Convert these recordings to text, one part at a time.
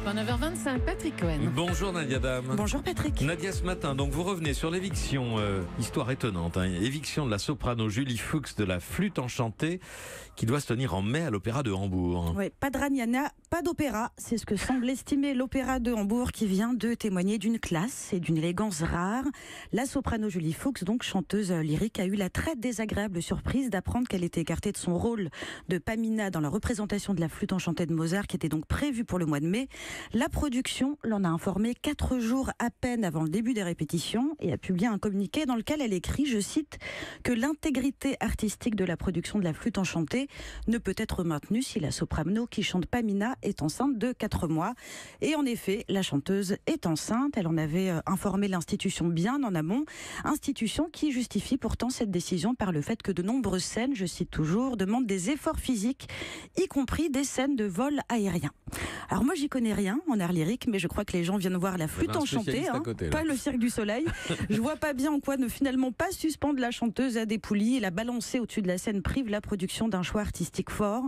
Europe 1, 9h25, Patrick Cohen. Bonjour Nadia Dame. Bonjour Patrick. Nadia, ce matin, donc vous revenez sur l'éviction, histoire étonnante, éviction de la soprano Julie Fuchs de la Flûte enchantée qui doit se tenir en mai à l'Opéra de Hambourg. Oui, pas de Ragnana, pas d'opéra, c'est ce que semble estimer l'Opéra de Hambourg qui vient de témoigner d'une classe et d'une élégance rare. La soprano Julie Fuchs, donc chanteuse lyrique, a eu la très désagréable surprise d'apprendre qu'elle était écartée de son rôle de Pamina dans la représentation de la Flûte enchantée de Mozart qui était donc prévue pour le mois de mai. La production l'en a informé 4 jours à peine avant le début des répétitions et a publié un communiqué dans lequel elle écrit, je cite, que l'intégrité artistique de la production de la Flûte enchantée ne peut être maintenue si la soprano qui chante Pamina est enceinte de 4 mois. Et en effet, la chanteuse est enceinte. Elle en avait informé l'institution bien en amont. Institution qui justifie pourtant cette décision par le fait que de nombreuses scènes, je cite toujours, demandent des efforts physiques, y compris des scènes de vol aérien. Alors moi j'y connais rien en art lyrique, mais je crois que les gens viennent voir la Flûte enchantée, pas le Cirque du Soleil. Je vois pas bien en quoi ne finalement pas suspendre la chanteuse à des poulies et la balancer au-dessus de la scène prive la production d'un choix artistique fort.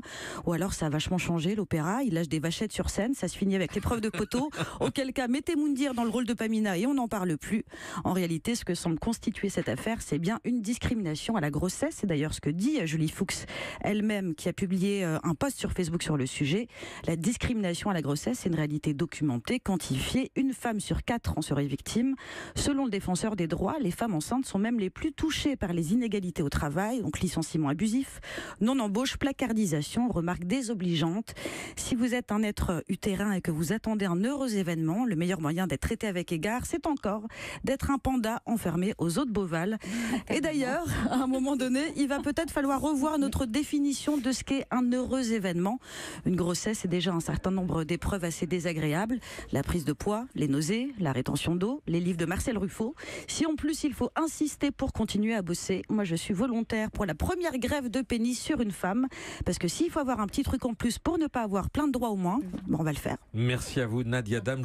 Ou alors ça a vachement changé l'opéra, il lâche des vachettes sur scène, ça se finit avec l'épreuve de poteau, auquel cas mettez Moundir dans le rôle de Pamina et on n'en parle plus. En réalité, ce que semble constituer cette affaire, c'est bien une discrimination à la grossesse. C'est d'ailleurs ce que dit Julie Fuchs elle-même, qui a publié un post sur Facebook sur le sujet. La discrimination à la grossesse, c'est une réalité documentée, quantifiée. Une femme sur 4 en serait victime. Selon le défenseur des droits, les femmes enceintes sont même les plus touchées par les inégalités au travail, donc licenciement abusif, non-embauche, placardisation, remarque désobligeante. Si vous êtes un être utérin et que vous attendez un heureux événement, le meilleur moyen d'être traité avec égard, c'est encore d'être un panda enfermé aux eaux de Beauval. Et d'ailleurs, à un moment donné, il va peut-être falloir revoir notre définition de ce qu'est un heureux événement. Une grossesse, c'est déjà un certain nombre d'épreuves assez désagréables. La prise de poids, les nausées, la rétention d'eau, les livres de Marcel Ruffo. Si en plus il faut insister pour continuer à bosser, moi je suis volontaire pour la première grève de pénis sur une femme. Parce que s'il faut avoir un petit truc en plus pour ne pas avoir plein de droits au moins, on va le faire. Merci à vous Nadia Dame.